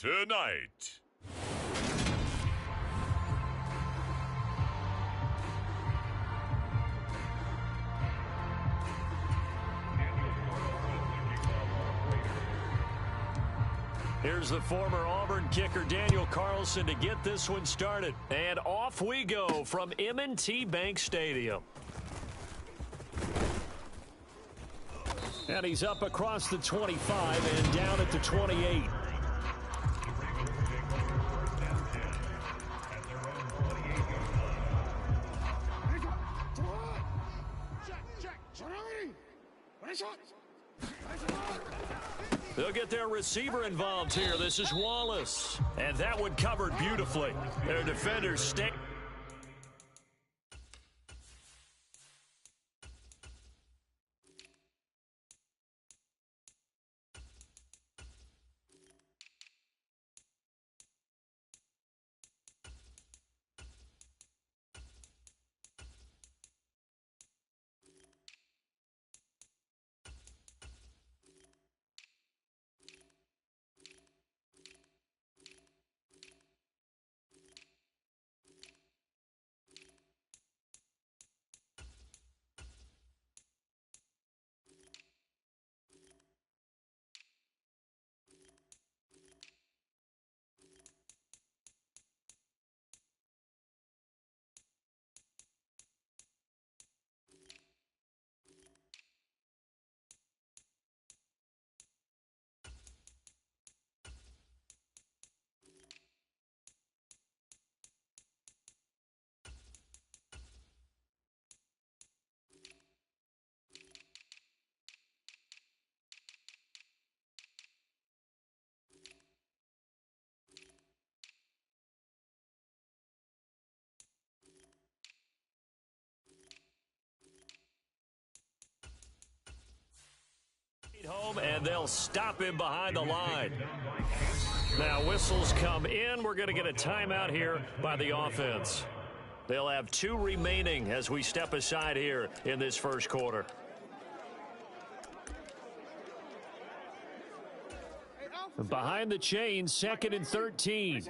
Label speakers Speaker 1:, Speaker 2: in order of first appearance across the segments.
Speaker 1: tonight.
Speaker 2: Here's the former Auburn kicker Daniel Carlson to get this one started. And off we go from M&T Bank Stadium. And he's up across the 25 and down at the 28. They'll get their receiver involved here. This is Wallace. And that one covered beautifully. Their defenders stay. Home, and they'll stop him behind the line. Now whistles come in. We're going to get a timeout here by the offense. They'll have 2 remaining as we step aside here in this first quarter. Behind the chain, 2nd and 13.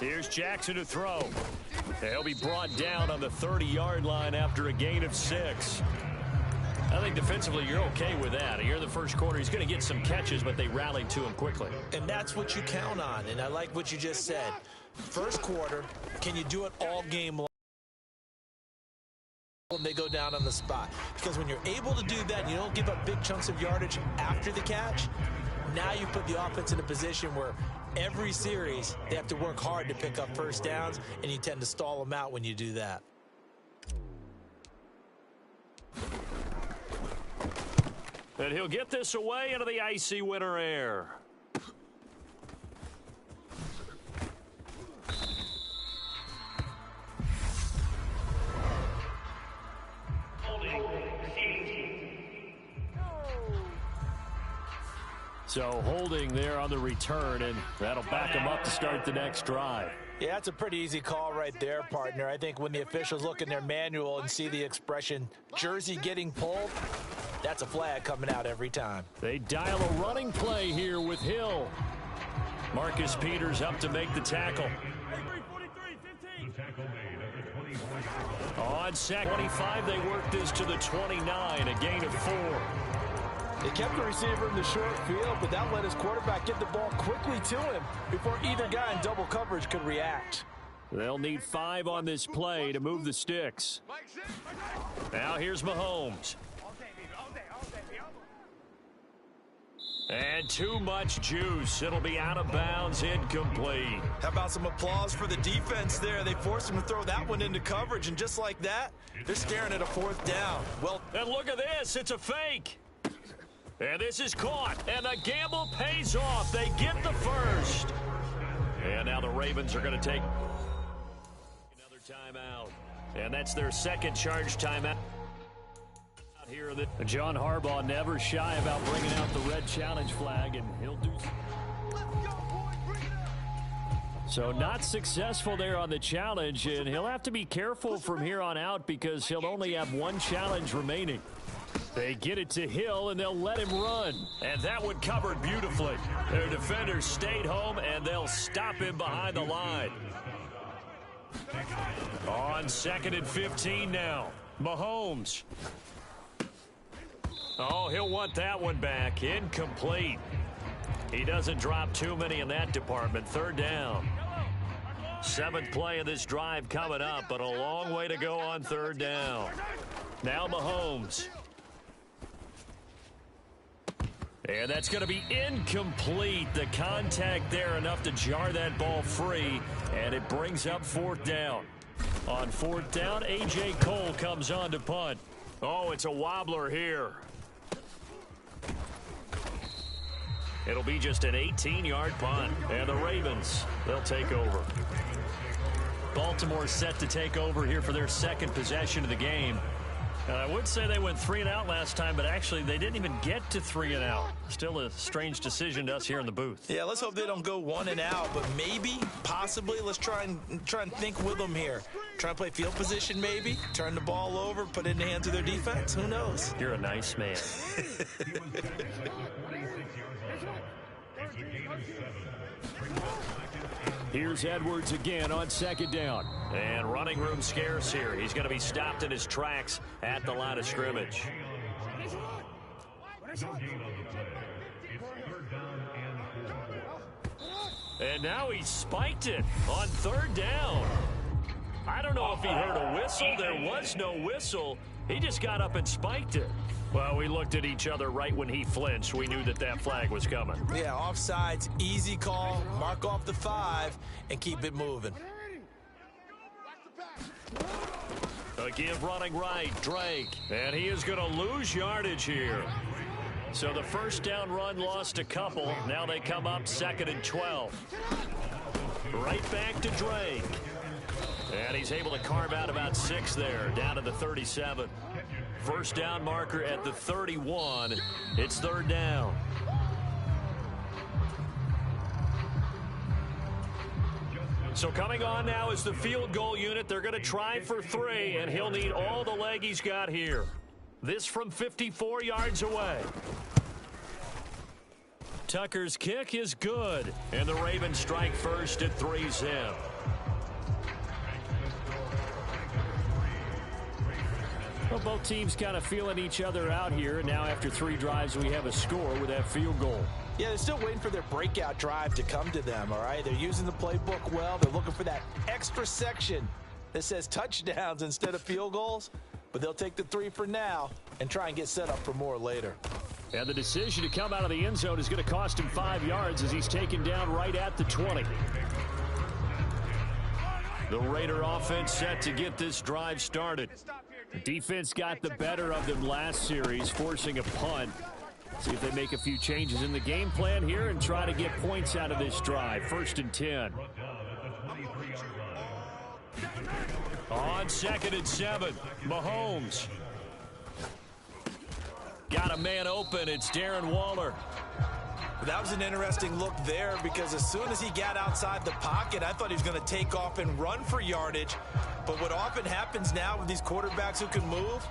Speaker 2: Here's Jackson to throw. He'll be brought down on the 30-yard line after a gain of 6. I think defensively you're okay with that. Here in the first quarter, he's going to get some catches, but they rallied to him quickly.
Speaker 3: And that's what you count on, and I like what you just said. First quarter, can you do it all game long? And they go down on the spot. Because when you're able to do that, and you don't give up big chunks of yardage after the catch, now you put the offense in a position where every series they have to work hard to pick up first downs, and you tend to stall them out when you do that.
Speaker 2: And he'll get this away into the icy winter air. So holding there on the return, and that'll back him up to start the next drive.
Speaker 3: Yeah, that's a pretty easy call right there, partner. I think when the officials look in their manual and see the expression, jersey getting pulled, that's a flag coming out every time.
Speaker 2: They dial a running play here with Hill. Marcus Peters up to make the tackle. On sack 25, they work this to the 29, a gain of 4.
Speaker 3: They kept the receiver in the short field, but that let his quarterback get the ball quickly to him before either guy in double coverage could react.
Speaker 2: They'll need 5 on this play to move the sticks. Now here's Mahomes. And too much juice. It'll be out of bounds, incomplete.
Speaker 3: How about some applause for the defense there? They forced him to throw that one into coverage, and just like that, they're staring at a 4th down. Well,
Speaker 2: and look at this. It's a fake. And this is caught, and the gamble pays off. They get the first. And now the Ravens are going to take another timeout. And that's their second charge timeout. Here, John Harbaugh never shy about bringing out the red challenge flag, and he'll do so. Not successful there on the challenge, and he'll have to be careful from here on out because he'll only have 1 challenge remaining. They get it to Hill, and they'll let him run. And that one covered beautifully. Their defenders stayed home, and they'll stop him behind the line. On 2nd and 15 now. Mahomes. Oh, he'll want that one back. Incomplete. He doesn't drop too many in that department. 3rd down. 7th play of this drive coming up, but a long way to go on 3rd down. Now Mahomes. And that's going to be incomplete. The contact there enough to jar that ball free, and it brings up 4th down. On 4th down, A.J. Cole comes on to punt. Oh, it's a wobbler here. It'll be just an 18-yard punt, and the Ravens, they'll take over. Baltimore set to take over here for their 2nd possession of the game. And I would say they went 3 and out last time, but actually they didn't even get to 3 and out. Still a strange decision to us here in the booth.
Speaker 3: Yeah, let's hope they don't go 1 and out, but maybe, possibly, let's try and think with them here. Try and play field position maybe, turn the ball over, put it in the hands of their defense. Who knows?
Speaker 2: You're a nice man. Here's Edwards again on 2nd down. And running room scarce here. He's going to be stopped in his tracks at the line of scrimmage. And now he spiked it on 3rd down. I don't know if he heard a whistle. There was no whistle. He just got up and spiked it. Well, we looked at each other right when he flinched. We knew that that flag was coming.
Speaker 3: Yeah, offsides, easy call, mark off the 5, and keep it moving.
Speaker 2: A give running right, Drake. And he is going to lose yardage here. So the 1st down run lost a couple. Now they come up 2nd and 12. Right back to Drake. And he's able to carve out about 6 there, down to the 37. 1st down marker at the 31. It's 3rd down. So coming on now is the field goal unit. They're going to try for 3, and he'll need all the leg he's got here. This from 54 yards away. Tucker's kick is good, and the Ravens strike first at 3-zip. Well, both teams kind of feeling each other out here, and now after 3 drives, we have a score with that field goal.
Speaker 3: Yeah, they're still waiting for their breakout drive to come to them, all right? They're using the playbook well. They're looking for that extra section that says touchdowns instead of field goals, but they'll take the 3 for now and try and get set up for more later.
Speaker 2: And the decision to come out of the end zone is going to cost him 5 yards as he's taken down right at the 20. The Raider offense set to get this drive started. The defense got the better of them last series, forcing a punt. See if they make a few changes in the game plan here and try to get points out of this drive. 1st and 10. On 2nd and 7, Mahomes. Got a man open. It's Darren Waller.
Speaker 3: That was an interesting look there because as soon as he got outside the pocket, I thought he was going to take off and run for yardage. But what often happens now with these quarterbacks who can move,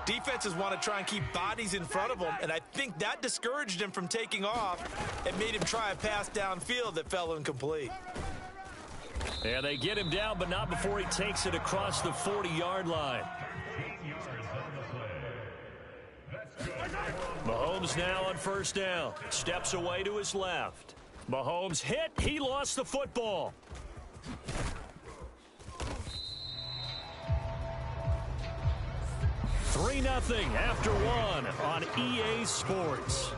Speaker 3: defenses want to try and keep bodies in front of them, and I think that discouraged him from taking off and made him try a pass downfield that fell incomplete.
Speaker 2: And they get him down, but not before he takes it across the 40-yard line. Mahomes now on 1st down. Steps away to his left. Mahomes hit. He lost the football. Three 0 after 1 on EA Sports.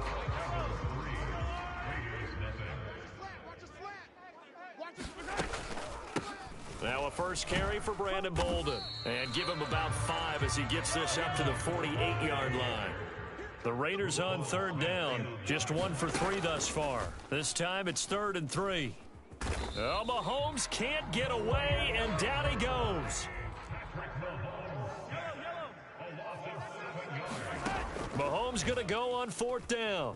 Speaker 2: Now a first carry for Brandon Bolden. And give him about 5 as he gets this up to the 48-yard line. The Raiders on 3rd down. Just 1 for 3 thus far. This time it's 3rd and 3. Oh, Mahomes can't get away, and down he goes. Mahomes going to go on 4th down.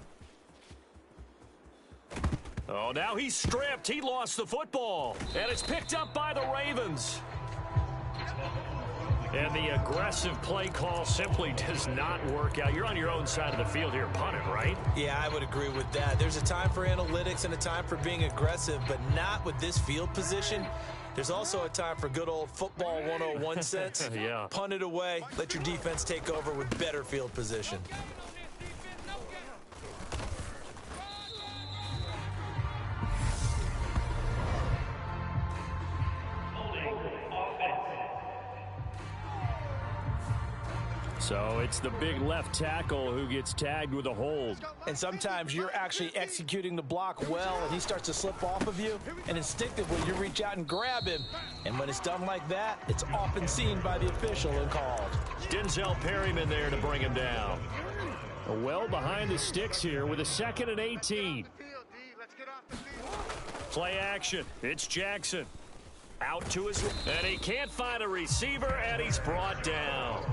Speaker 2: Oh, now he's stripped. He lost the football. And it's picked up by the Ravens. And the aggressive play call simply does not work out. You're on your own side of the field here, punting, right?
Speaker 3: Yeah, I would agree with that. There's a time for analytics and a time for being aggressive, but not with this field position. There's also a time for good old football 101 sense.
Speaker 2: Yeah.
Speaker 3: Punt it away, let your defense take over with better field position.
Speaker 2: So it's the big left tackle who gets tagged with a hold.
Speaker 3: And sometimes you're actually executing the block well, and he starts to slip off of you, and instinctively you reach out and grab him. And when it's done like that, it's often seen by the official and called.
Speaker 2: Denzel Perryman there to bring him down. Well behind the sticks here with a 2nd and 18. Play action. It's Jackson. Out to his... And he can't find a receiver, and he's brought down.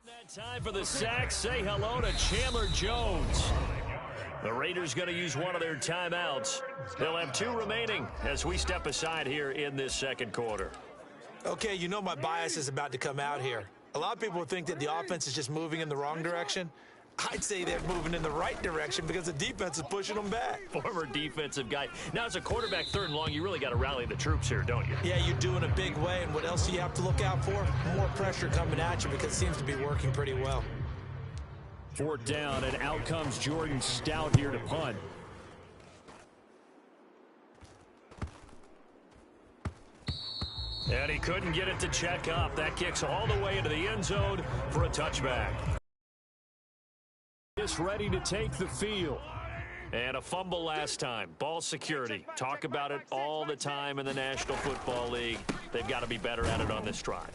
Speaker 2: That time for the sack. Say hello to Chandler Jones. The Raiders going to use one of their timeouts. They'll have 2 remaining as we step aside here in this second quarter.
Speaker 3: Okay, you know my bias is about to come out here. A lot of people think that the offense is just moving in the wrong direction. I'd say they're moving in the right direction because the defense is pushing them back.
Speaker 2: Former defensive guy. Now, as a quarterback 3rd and long, you really got to rally the troops here, don't you?
Speaker 3: Yeah, you do in a big way. And what else do you have to look out for? More pressure coming at you because it seems to be working pretty well.
Speaker 2: 4th down, and out comes Jordan Stout here to punt. And he couldn't get it to check up. That kicks all the way into the end zone for a touchback. Just ready to take the field. And a fumble last time. Ball security. Talk about it all the time in the National Football League. They've got to be better at it on this drive.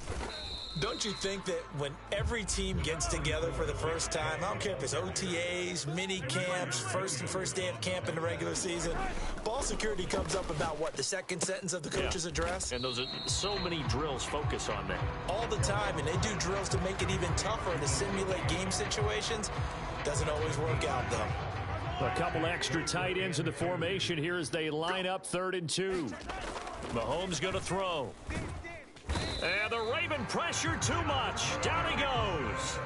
Speaker 3: Don't you think that when every team gets together for the first time, I don't care if it's OTAs, mini camps, first day of camp in the regular season, ball security comes up about what, the second sentence of the coach's address?
Speaker 2: And those are so many drills focus on that.
Speaker 3: All the time, and they do drills to make it even tougher to simulate game situations. Doesn't always work out, though.
Speaker 2: A couple extra tight ends in the formation here as they line up 3rd and 2. Mahomes going to throw. And the Raven pressure too much. Down he goes.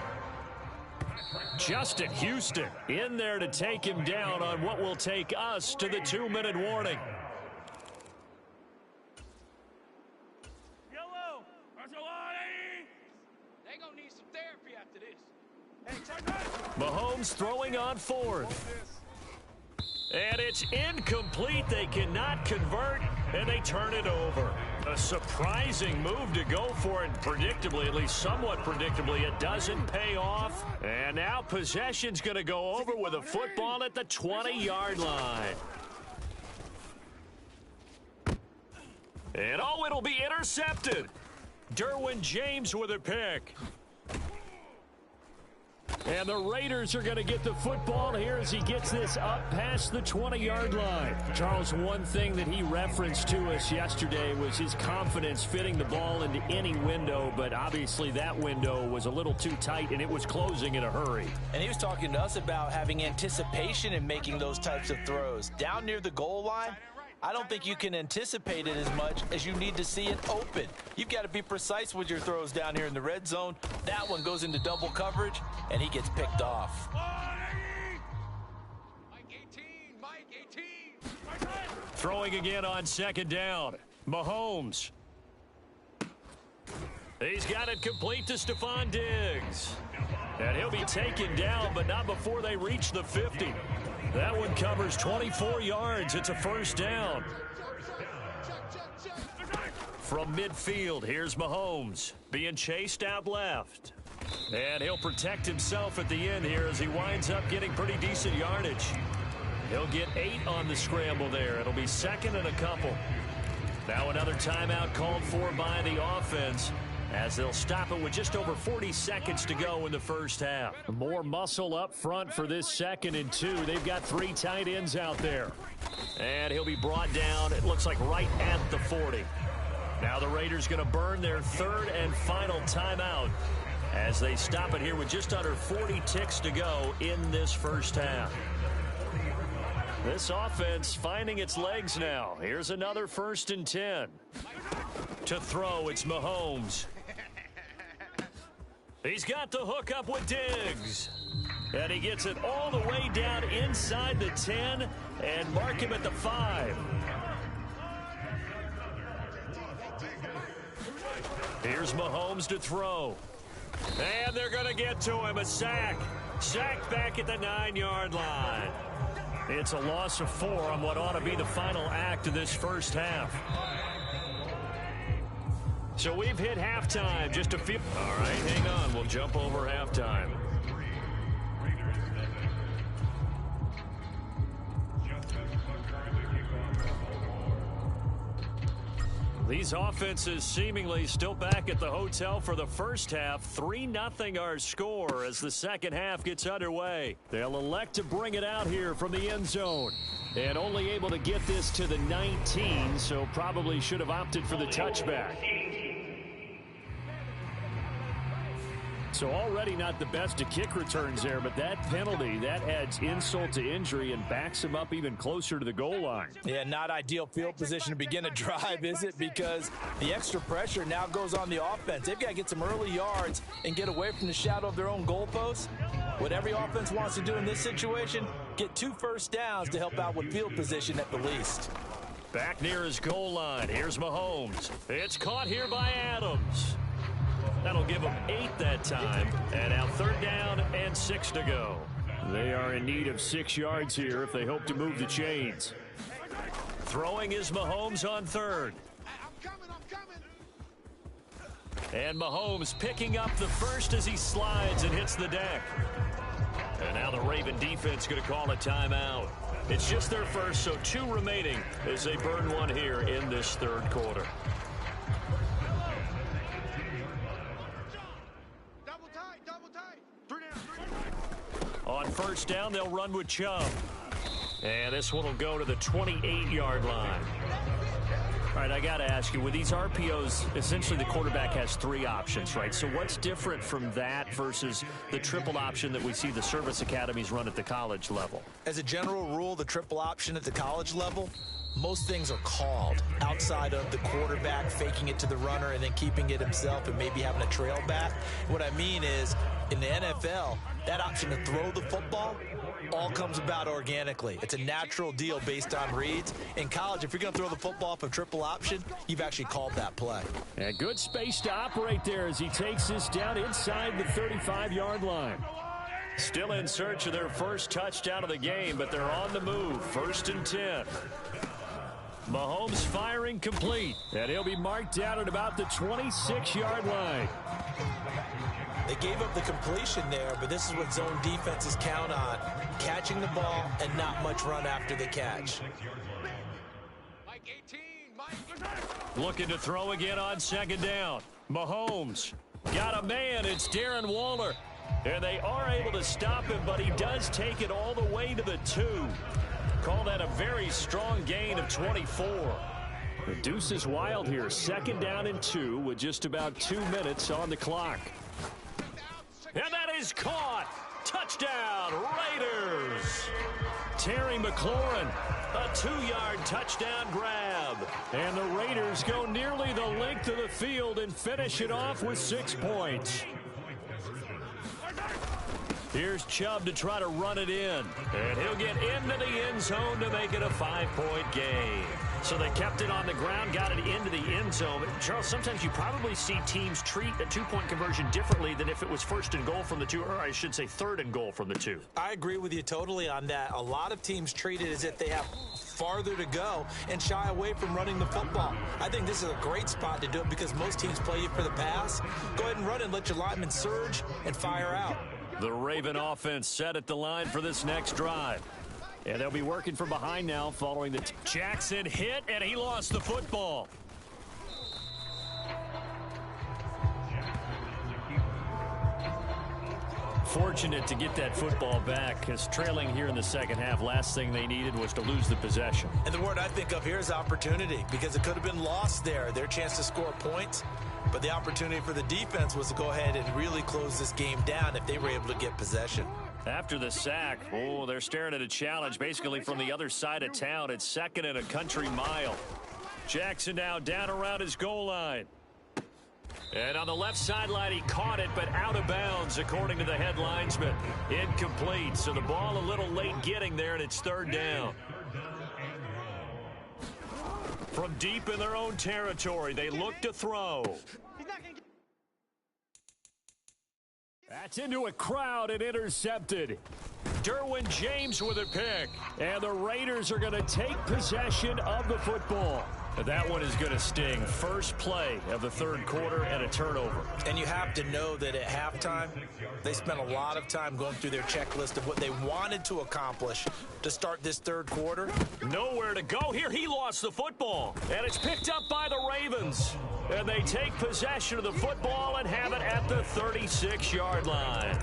Speaker 2: Justin Houston in there to take him down on what will take us to the 2-minute warning.
Speaker 1: Yellow, they're going to need some therapy after this.
Speaker 2: Mahomes throwing on 4th. And it's incomplete. They cannot convert, and they turn it over. A surprising move to go for it. Predictably, at least somewhat predictably, it doesn't pay off. And now possession's going to go over with a football at the 20-yard line. And, oh, it'll be intercepted. Derwin James with a pick. And the Raiders are going to get the football here as he gets this up past the 20-yard line. Charles, one thing that he referenced to us yesterday was his confidence fitting the ball into any window, but obviously that window was a little too tight, and it was closing in a hurry.
Speaker 3: And he was talking to us about having anticipation in making those types of throws. Down near the goal line, I don't think you can anticipate it as much as you need to see it open. You've got to be precise with your throws down here in the red zone. That one goes into double coverage, and he gets picked off.
Speaker 1: Mike 18.
Speaker 2: Throwing again on 2nd down. Mahomes. He's got it complete to Stephon Diggs. And he'll be taken down, but not before they reach the 50. That one covers 24 yards. It's a 1st down. From midfield, here's Mahomes being chased out left. And he'll protect himself at the end here as he winds up getting pretty decent yardage. He'll get 8 on the scramble there. It'll be 2nd and a couple. Now another timeout called for by the offense, as they'll stop it with just over 40 seconds to go in the first half. More muscle up front for this 2nd and 2. They've got 3 tight ends out there. And he'll be brought down, it looks like right at the 40. Now the Raiders going to burn their 3rd and final timeout as they stop it here with just under 40 ticks to go in this first half. This offense finding its legs now. Here's another 1st and 10. To throw, it's Mahomes. He's got the hook up with Diggs. And he gets it all the way down inside the 10 and mark him at the 5. Here's Mahomes to throw. And they're going to get to him. A sack. Sacked back at the 9-yard line. It's a loss of 4 on what ought to be the final act of this first half. So we've hit halftime. Just a few. All right, hang on. We'll jump over halftime. These offenses seemingly still back at the hotel for the first half. 3-0 our score as the second half gets underway. They'll elect to bring it out here from the end zone. And only able to get this to the 19, so probably should have opted for the touchback. So already not the best of kick returns there, but that penalty, that adds insult to injury and backs him up even closer to the goal line.
Speaker 3: Yeah, not ideal field position to begin a drive, is it? Because the extra pressure now goes on the offense. They've got to get some early yards and get away from the shadow of their own goalposts. What every offense wants to do in this situation, get 2 first downs to help out with field position at the least.
Speaker 2: Back near his goal line. Here's Mahomes. It's caught here by Adams. That'll give them 8 that time. And now 3rd down and 6 to go. They are in need of 6 yards here if they hope to move the chains. Throwing is Mahomes on 3rd. And Mahomes picking up the first as he slides and hits the deck. And now the Raven defense going to call a timeout. It's just their first, so 2 remaining as they burn one here in this 3rd quarter. On 1st down, they'll run with Chubb. And this one will go to the 28-yard line. All right, I got to ask you, with these RPOs, essentially the quarterback has 3 options, right? So what's different from that versus the triple option that we see the service academies run at the college level?
Speaker 3: As a general rule, the triple option at the college level, most things are called outside of the quarterback faking it to the runner and then keeping it himself and maybe having a trail back. What I mean is, in the NFL, that option to throw the football all comes about organically. It's a natural deal based on reads. In college, if you're going to throw the football off a triple option, you've actually called that play.
Speaker 2: And good space to operate there as he takes this down inside the 35-yard line. Still in search of their first touchdown of the game, but they're on the move. 1st and 10. Mahomes firing complete, and he'll be marked down at about the 26-yard line.
Speaker 3: They gave up the completion there, but this is what zone defenses count on, catching the ball and not much run after the catch.
Speaker 2: Looking to throw again on 2nd down. Mahomes got a man. It's Darren Waller. And they are able to stop him, but he does take it all the way to the 2. Call that a very strong gain of 24. The deuce is wild here. 2nd down and 2 with just about 2 minutes on the clock. And that is caught. Touchdown, Raiders. Terry McLaurin, a 2-yard touchdown grab. And the Raiders go nearly the length of the field and finish it off with 6 points. Here's Chubb to try to run it in. And he'll get into the end zone to make it a 5-point gain. So they kept it on the ground, got it into the end zone. But Charles, sometimes you probably see teams treat a 2-point conversion differently than if it was 1st and goal from the 2, or I should say 3rd and goal from the 2.
Speaker 3: I agree with you totally on that. A lot of teams treat it as if they have farther to go and shy away from running the football. I think this is a great spot to do it because most teams play you for the pass. Go ahead and run it and let your linemen surge and fire out.
Speaker 2: The Raven offense set at the line for this next drive. And they'll be working from behind now following the Jackson hit, and he lost the football. Fortunate to get that football back, because trailing here in the second half, last thing they needed was to lose the possession.
Speaker 3: And the word I think of here is opportunity, because it could have been lost there. Their chance to score points. But the opportunity for the defense was to go ahead and really close this game down if they were able to get possession.
Speaker 2: After the sack, they're staring at a challenge basically from the other side of town. It's 2nd and a country mile. Jackson now down around his goal line. And on the left sideline, he caught it, but out of bounds, according to the head linesman. Incomplete, so the ball a little late getting there, and it's third down. From deep in their own territory, they look to throw. That's into a crowd and intercepted. Derwin James with a pick. And the Raiders are going to take possession of the football. That one is going to sting. First play of the third quarter and a turnover.
Speaker 3: And you have to know that at halftime, they spent a lot of time going through their checklist of what they wanted to accomplish to start this third quarter.
Speaker 2: Nowhere to go here. He lost the football. And it's picked up by the Ravens. And they take possession of the football and have it at the 36-yard line.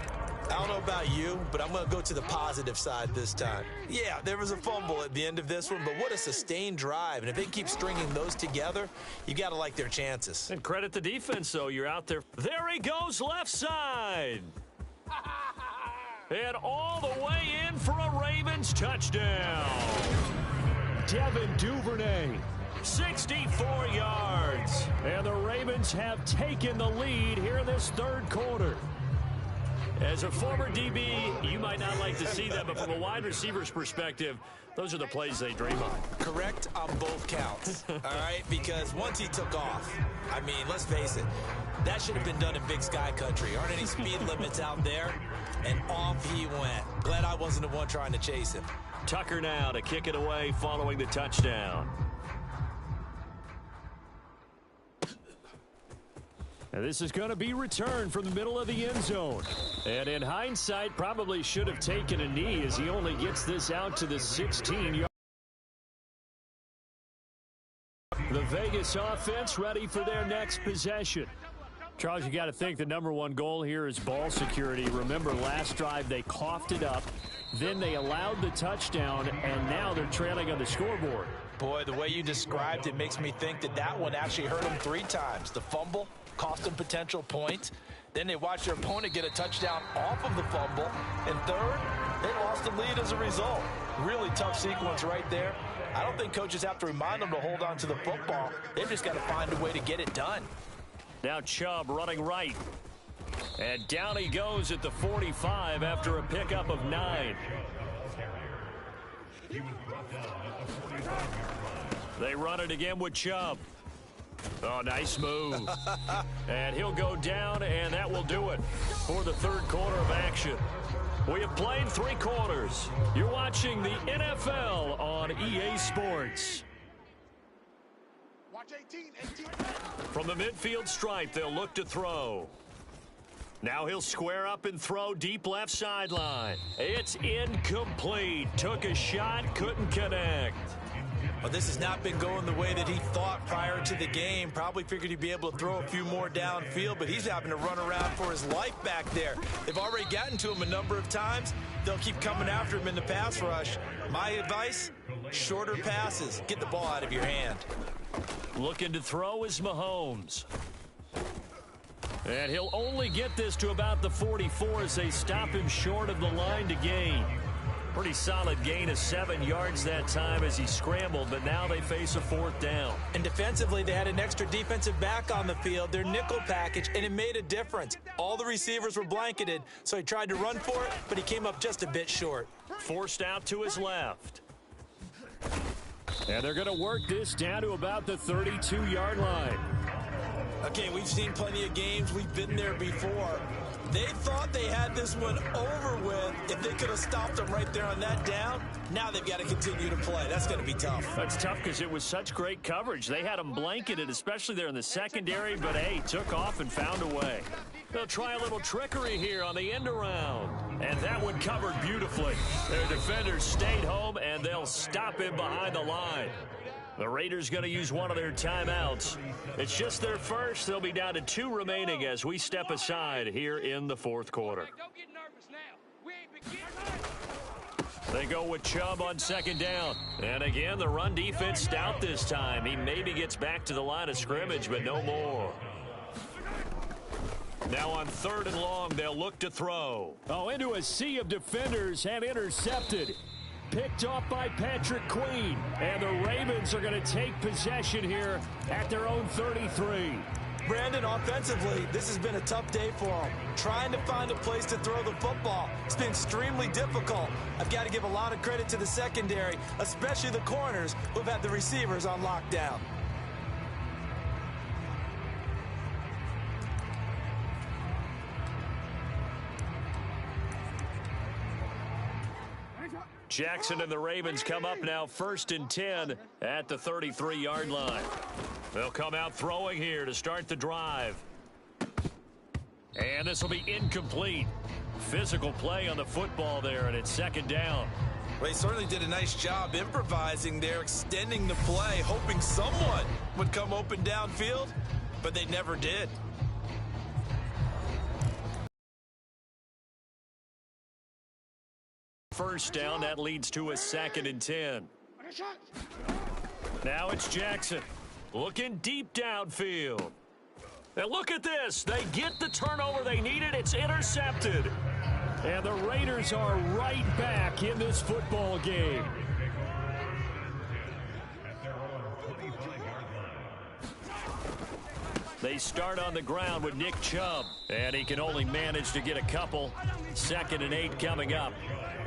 Speaker 3: I don't know about you, but I'm going to go to the positive side this time. Yeah, there was a fumble at the end of this one, but what a sustained drive. And if they keep stringing those together, you got to like their chances.
Speaker 2: And credit the defense, though. You're out there. There he goes, left side. And all the way in for a Ravens touchdown. Devin Duvernay, 64 yards. And the Ravens have taken the lead here in this third quarter. As a former DB, you might not like to see that, but from a wide receiver's perspective, those are the plays they dream of.
Speaker 3: Correct on both counts, all right? Because once he took off, I mean, let's face it, that should have been done in Big Sky Country. Aren't any speed limits out there? And off he went. Glad I wasn't the one trying to chase him.
Speaker 2: Tucker now to kick it away following the touchdown. And this is going to be returned from the middle of the end zone. And in hindsight, probably should have taken a knee as he only gets this out to the 16-yard. The Vegas offense ready for their next possession. Charles, you got to think the number one goal here is ball security. Remember, last drive they coughed it up. Then they allowed the touchdown, and now they're trailing on the scoreboard.
Speaker 3: Boy, the way you described it makes me think that that one actually hurt them 3 times. The fumble cost them potential points. Then they watched their opponent get a touchdown off of the fumble. And third, they lost the lead as a result. Really tough sequence right there. I don't think coaches have to remind them to hold on to the football. They've just got to find a way to get it done.
Speaker 2: Now Chubb running right. And down he goes at the 45 after a pickup of 9. They run it again with Chubb. Oh, nice move. And he'll go down, and that will do it for the third quarter of action. We have played 3 quarters. You're watching the NFL on EA Sports.
Speaker 1: Watch 18.
Speaker 2: From the midfield stripe, they'll look to throw. Now he'll square up and throw deep left sideline. It's incomplete. Took a shot, couldn't connect.
Speaker 3: Well, this has not been going the way that he thought prior to the game. Probably figured he'd be able to throw a few more downfield, but he's having to run around for his life back there. They've already gotten to him a number of times. They'll keep coming after him in the pass rush. My advice, shorter passes. Get the ball out of your hand.
Speaker 2: Looking to throw is Mahomes. And he'll only get this to about the 44 as they stop him short of the line to gain. Pretty solid gain of 7 yards that time as he scrambled, but now they face a 4th down.
Speaker 3: And defensively, they had an extra defensive back on the field, their nickel package, and it made a difference. All the receivers were blanketed, so he tried to run for it, but he came up just a bit short.
Speaker 2: Forced out to his left. And they're going to work this down to about the 32-yard line.
Speaker 3: Okay, we've seen plenty of games. We've been there before. They thought they had this one over with if they could have stopped them right there on that down. Now they've got to continue to play. That's going to be tough.
Speaker 2: That's tough because it was such great coverage. They had them blanketed, especially there in the secondary, but, hey, took off and found a way. They'll try a little trickery here on the end around. And that one covered beautifully. Their defenders stayed home, and they'll stop him behind the line. The Raiders going to use one of their timeouts. It's just their first. They'll be down to 2 remaining as we step aside here in the 4th quarter.
Speaker 1: Don't get nervous now. We ain't beginning.
Speaker 2: They go with Chubb on 2nd down. And again, the run defense stout this time. He maybe gets back to the line of scrimmage, but no more. Now on 3rd and long, they'll look to throw. Oh, into a sea of defenders and intercepted. picked off by Patrick Queen. And the Ravens are going to take possession here at their own 33.
Speaker 3: Brandon, offensively, this has been a tough day for them. Trying to find a place to throw the football. It's been extremely difficult. I've got to give a lot of credit to the secondary, especially the corners who've had the receivers on lockdown.
Speaker 2: Jackson and the Ravens come up now 1st and 10 at the 33-yard line. They'll come out throwing here to start the drive. And this will be incomplete. Physical play on the football there, and it's 2nd down.
Speaker 3: Well, he certainly did a nice job improvising there, extending the play, hoping someone would come open downfield, but they never did.
Speaker 2: First down, that leads to a 2nd and 10. Now it's Jackson looking deep downfield. And look at this. They get the turnover they needed. It's intercepted. And the Raiders are right back in this football game. They start on the ground with Nick Chubb. And he can only manage to get a couple. 2nd and 8 coming up.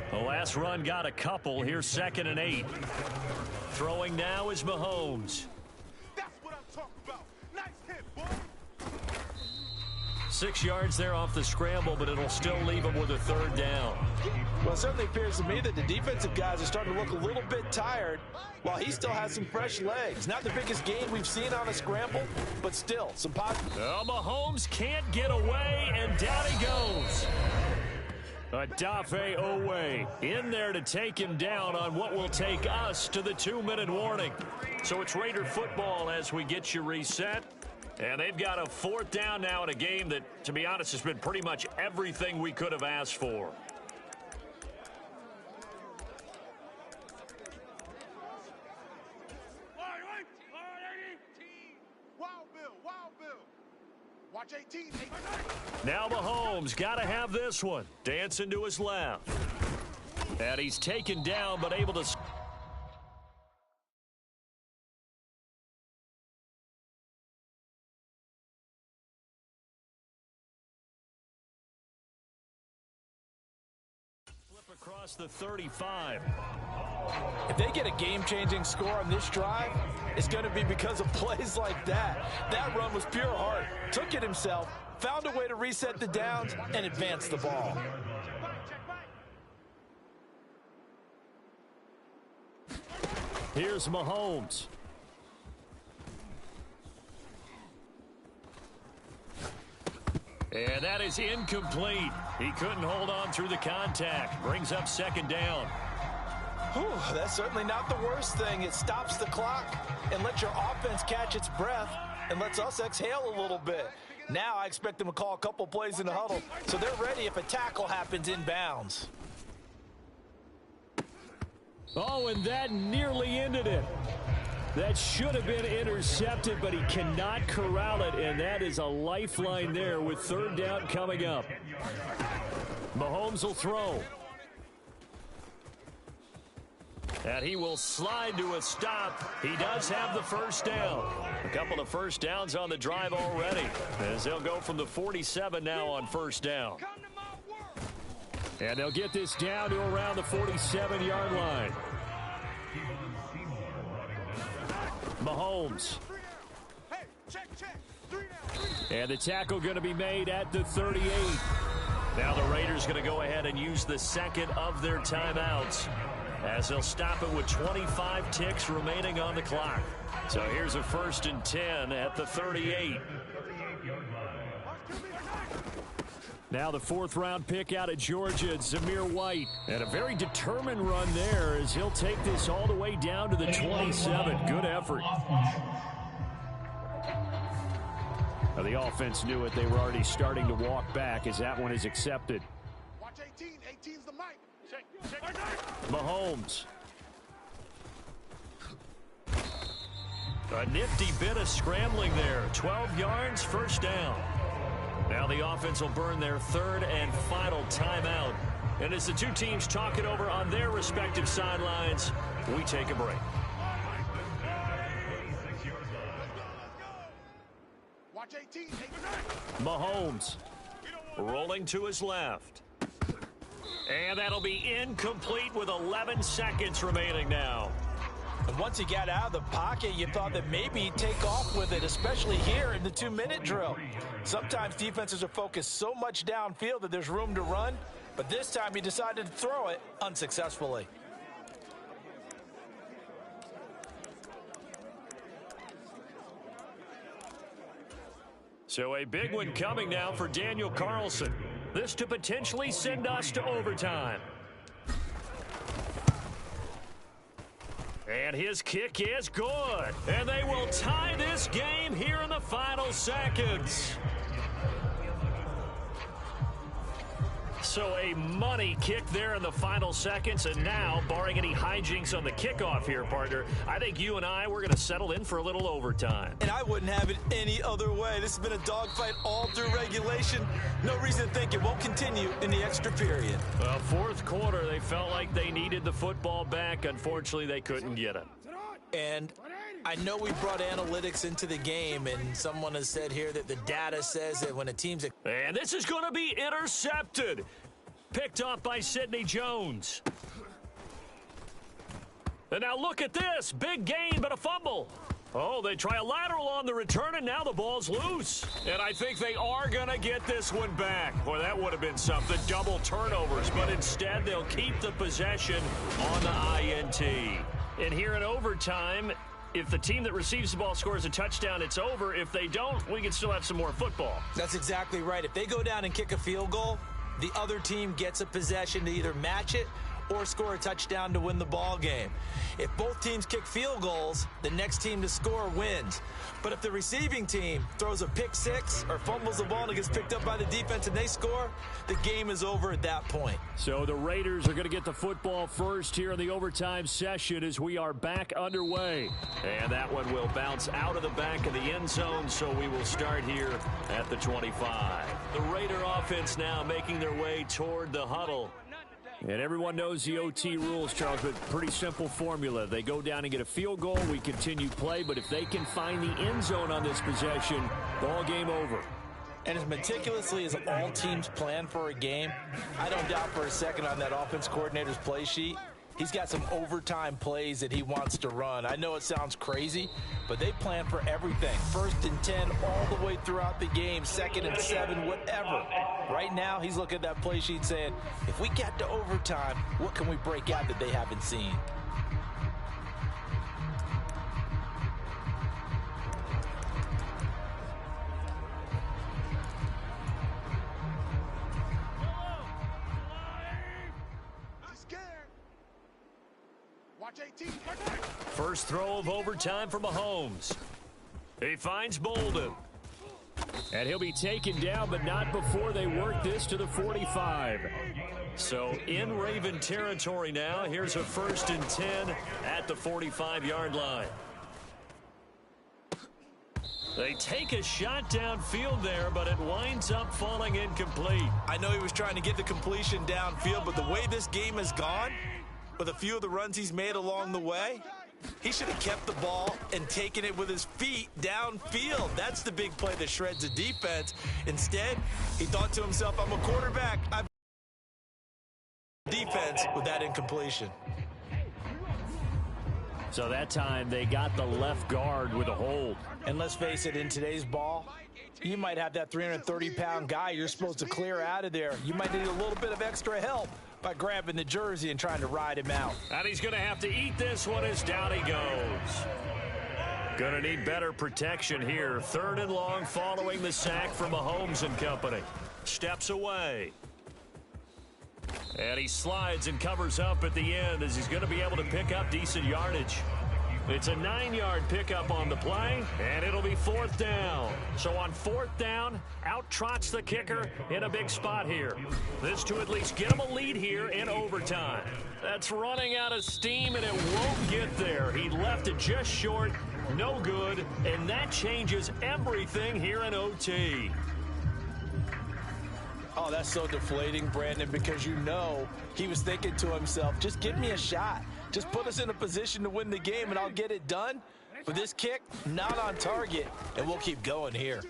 Speaker 2: The last run got a couple. Here's 2nd and 8. Throwing now is Mahomes.
Speaker 1: That's what I'm talking about. Nice hit, boy.
Speaker 2: 6 yards there off the scramble, but it'll still leave him with a 3rd down.
Speaker 3: Well, it certainly appears to me that the defensive guys are starting to look a little bit tired while he still has some fresh legs. Not the biggest gain we've seen on a scramble, but still some positive.
Speaker 2: Mahomes can't get away, and down he goes. Odafe Owe in there to take him down on what will take us to the 2-minute warning. So it's Raider football as we get you reset. And they've got a 4th down now in a game that, to be honest, has been pretty much everything we could have asked for.
Speaker 1: Watch 18.
Speaker 2: Now Mahomes got to have this one. Dancing to his left. And he's taken down but able to... flip across the 35.
Speaker 3: If they get a game-changing score on this drive, it's going to be because of plays like that. That run was pure heart. Took it himself, found a way to reset the downs, and advance the ball.
Speaker 2: Here's Mahomes. And that is incomplete. He couldn't hold on through the contact. Brings up 2nd down.
Speaker 3: Whew, that's certainly not the worst thing. It stops the clock and lets your offense catch its breath and lets us exhale a little bit. Now I expect them to call a couple plays in the huddle so they're ready if a tackle happens inbounds.
Speaker 2: Oh, and that nearly ended it. That should have been intercepted, but he cannot corral it, and that is a lifeline there with 3rd down coming up. Mahomes will throw. And he will slide to a stop. He does have the 1st down. A couple of 1st downs on the drive already, as they'll go from the 47 now on 1st down. And they'll get this down to around the 47-yard line. Mahomes. And the tackle going to be made at the 38. Now the Raiders going to go ahead and use the 2nd of their timeouts, as they'll stop it with 25 ticks remaining on the clock. So here's a 1st and 10 at the 38. Now the 4th-round pick out of Georgia, Zamir White. And a very determined run there as he'll take this all the way down to the 27. Good effort. Now the offense knew it. They were already starting to walk back as that one is accepted.
Speaker 1: Watch 18. 18's the mic.
Speaker 2: Mahomes. A nifty bit of scrambling there. 12 yards, 1st down. Now the offense will burn their 3rd and final timeout And as the two teams talk it over on their respective sidelines, we take a break.
Speaker 1: Watch 18.
Speaker 2: Mahomes rolling to his left. And that'll be incomplete with 11 seconds remaining now.
Speaker 3: And once he got out of the pocket, you thought that maybe he'd take off with it, especially here in the 2-minute drill. Sometimes defenses are focused so much downfield that there's room to run, but this time he decided to throw it unsuccessfully.
Speaker 2: So a big one coming now for Daniel Carlson. This to potentially send us to overtime. And his kick is good. And they will tie this game here in the final seconds. So a money kick there in the final seconds. And now, barring any hijinks on the kickoff here, partner, I think you and I, we're going to settle in for a little overtime.
Speaker 3: And I wouldn't have it any other way. This has been a dogfight all through regulation. No reason to think it won't continue in the extra period.
Speaker 2: Well, fourth quarter, they felt like they needed the football back. Unfortunately, they couldn't get it.
Speaker 3: And I know we brought analytics into the game, and someone has said here that the data says that when a team's...
Speaker 2: And this is going to be intercepted. Picked off by Sidney Jones. And now look at this. Big gain, but a fumble. Oh, they try a lateral on the return, and now the ball's loose. And I think they are going to get this one back. Boy, that would have been something. Double turnovers, but instead they'll keep the possession on the INT. And here in overtime, if the team that receives the ball scores a touchdown, it's over. If they don't, we can still have some more football.
Speaker 3: That's exactly right. If they go down and kick a field goal, the other team gets a possession to either match it or score a touchdown to win the ball game. If both teams kick field goals, the next team to score wins. But if the receiving team throws a pick six or fumbles the ball and it gets picked up by the defense and they score, the game is over at that point.
Speaker 2: So the Raiders are going to get the football first here in the overtime session as we are back underway. And that one will bounce out of the back of the end zone, so we will start here at the 25. The Raider offense now making their way toward the huddle. And everyone knows the OT rules, Charles, but pretty simple formula. They go down and get a field goal, we continue play, but if they can find the end zone on this possession, ball game over.
Speaker 3: And as meticulously as all teams plan for a game, I don't doubt for a second on that offense coordinator's play sheet, he's got some overtime plays that he wants to run. I know it sounds crazy, but they plan for everything. 1st and 10 all the way throughout the game, 2nd and 7, whatever. Right now, he's looking at that play sheet saying, if we get to overtime, what can we break out that they haven't seen?
Speaker 1: Watch 18.
Speaker 2: First throw of overtime for Mahomes. He finds Bolden. And he'll be taken down, but not before they work this to the 45. So in Raven territory now. Here's a 1st and 10 at the 45-yard line. They take a shot downfield there, but it winds up falling incomplete.
Speaker 3: I know he was trying to get the completion downfield, but the way this game has gone, with a few of the runs he's made along the way, he should have kept the ball and taken it with his feet downfield. That's the big play that shreds the defense. Instead, he thought to himself, I'm a quarterback. I'm defense with that incompletion.
Speaker 2: So that time they got the left guard with a hold.
Speaker 3: And let's face it, in today's ball, you might have that 330-pound guy you're supposed to clear out of there. You might need a little bit of extra help by grabbing the jersey and trying to ride him out.
Speaker 2: And he's going to have to eat this one as down he goes. Going to need better protection here. 3rd and long following the sack from Mahomes and company. Steps away. And he slides and covers up at the end as he's going to be able to pick up decent yardage. It's a 9-yard pickup on the play, and it'll be 4th down. So on 4th down, out trots the kicker in a big spot here. This to at least get him a lead here in overtime. That's running out of steam, and it won't get there. He left it just short, no good, and that changes everything here in OT.
Speaker 3: Oh, that's so deflating, Brandon, because you know he was thinking to himself, just give me a shot. Just put us in a position to win the game, and I'll get it done. But this kick, not on target, and we'll keep going here.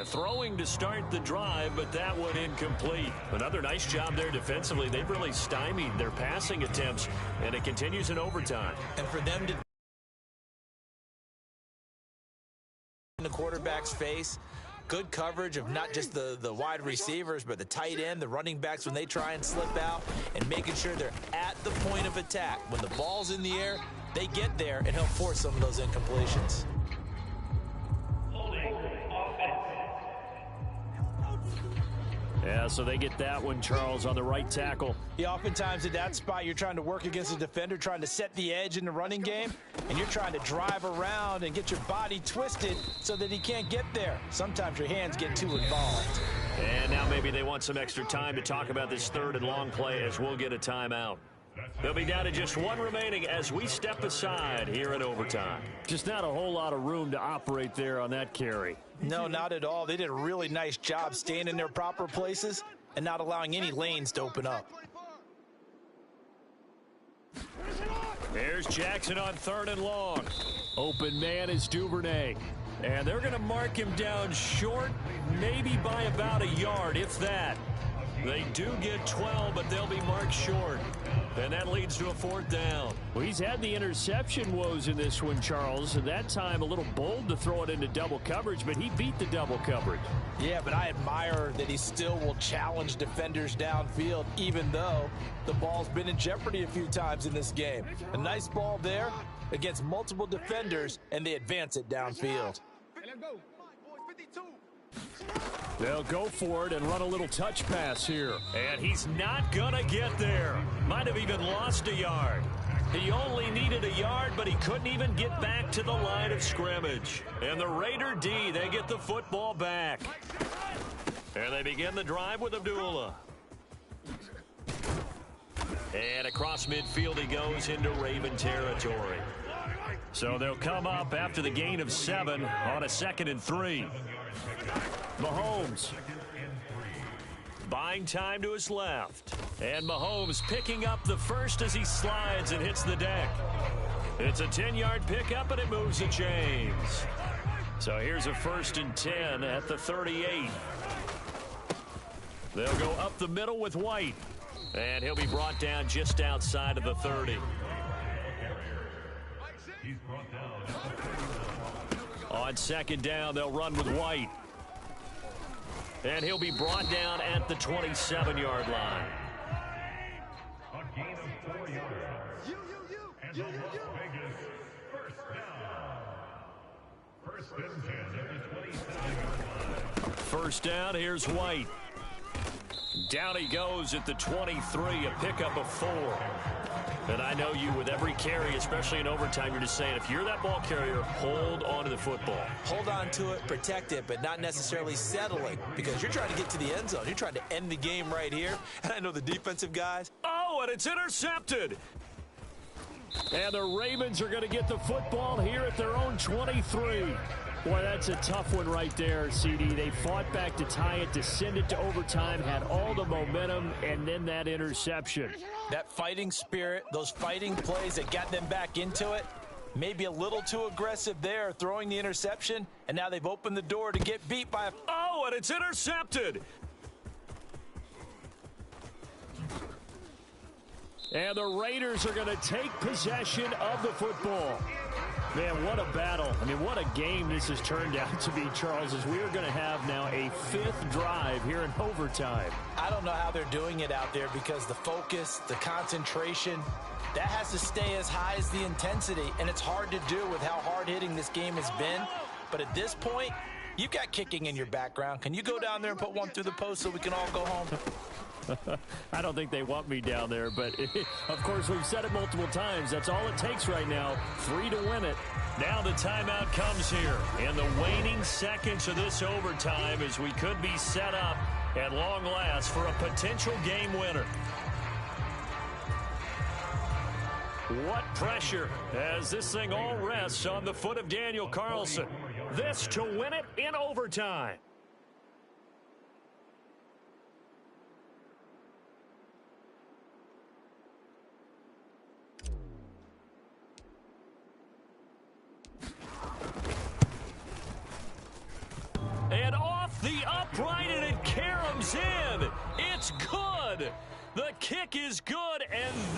Speaker 2: Throwing to start the drive, but that one incomplete. Another nice job there defensively. They've really stymied their passing attempts, and it continues in overtime.
Speaker 3: And for them to in the quarterback's face, good coverage of not just the wide receivers, but the tight end, the running backs when they try and slip out, and making sure they're at the point of attack. When the ball's in the air, they get there and help force some of those incompletions.
Speaker 2: Yeah, so they get that one, Charles, on the right tackle.
Speaker 3: Yeah, oftentimes at that spot, you're trying to work against a defender, trying to set the edge in the running game, and you're trying to drive around and get your body twisted so that he can't get there. Sometimes your hands get too involved.
Speaker 2: And now maybe they want some extra time to talk about this third and long play as we'll get a timeout. They'll be down to just one remaining as we step aside here in overtime.
Speaker 4: Just not a whole lot of room to operate there on that carry.
Speaker 3: No, not at all. They did a really nice job staying in their proper places and not allowing any lanes to open up.
Speaker 2: There's Jackson on third and long.
Speaker 4: Open man is Duvernay.
Speaker 2: And they're going to mark him down short, maybe by about a yard, if that. They do get 12, but they'll be marked short. And that leads to a fourth down.
Speaker 4: Well, he's had the interception woes in this one, Charles. And that time a little bold to throw it into double coverage, but he beat the double coverage.
Speaker 3: Yeah, but I admire that he still will challenge defenders downfield, even though the ball's been in jeopardy a few times in this game. A nice ball there against multiple defenders, and they advance it downfield.
Speaker 4: They'll go for it and run a little touch pass here.
Speaker 2: And he's not going to get there. Might have even lost a yard. He only needed a yard, but he couldn't even get back to the line of scrimmage. And the Raider D, they get the football back. And they begin the drive with Abdullah. And across midfield he goes into Raven territory. So they'll come up after the gain of 7 on a 2nd and 3. Mahomes buying time to his left. And Mahomes picking up the first as he slides and hits the deck. It's a 10-yard pickup, and it moves the chains. So here's a 1st and 10 at the 38. They'll go up the middle with White. And he'll be brought down just outside of the 30. On 2nd down, they'll run with White. And he'll be brought down at the 27-yard line.
Speaker 5: A gain of 4 yards. And the Las Vegas first down. 1st and 10 at the 27-yard line.
Speaker 2: First down, here's White. Down he goes at the 23, a pickup of 4. And I know you, with every carry, especially in overtime, you're just saying, if you're that ball carrier, hold on to the football.
Speaker 3: Hold on to it, protect it, but not necessarily settling, because you're trying to get to the end zone. You're trying to end the game right here. And I know the defensive guys.
Speaker 2: Oh, and it's intercepted.
Speaker 4: And the Ravens are going to get the football here at their own 23. Boy, that's a tough one right there, CD. They fought back to tie it, to send it to overtime, had all the momentum, and then that interception.
Speaker 3: That fighting spirit, those fighting plays that got them back into it, maybe a little too aggressive there, throwing the interception, and now they've opened the door to get beat by a...
Speaker 2: Oh, and it's intercepted.
Speaker 4: And the Raiders are going to take possession of the football. Man, what a battle. I mean, what a game this has turned out to be, Charles, as we are going to have now a 5th drive here in overtime.
Speaker 3: I don't know how they're doing it out there, because the focus, the concentration, that has to stay as high as the intensity, and it's hard to do with how hard-hitting this game has been. But at this point, you've got kicking in your background. Can you go down there and put one through the post so we can all go home?
Speaker 4: I don't think they want me down there, but of course we've said it multiple times. That's all it takes right now. 3 to win it.
Speaker 2: Now the timeout comes here in the waning seconds of this overtime, as we could be set up at long last for a potential game winner. What pressure as this thing all rests on the foot of Daniel Carlson. This to win it in overtime. is in. It's good. The kick is good, and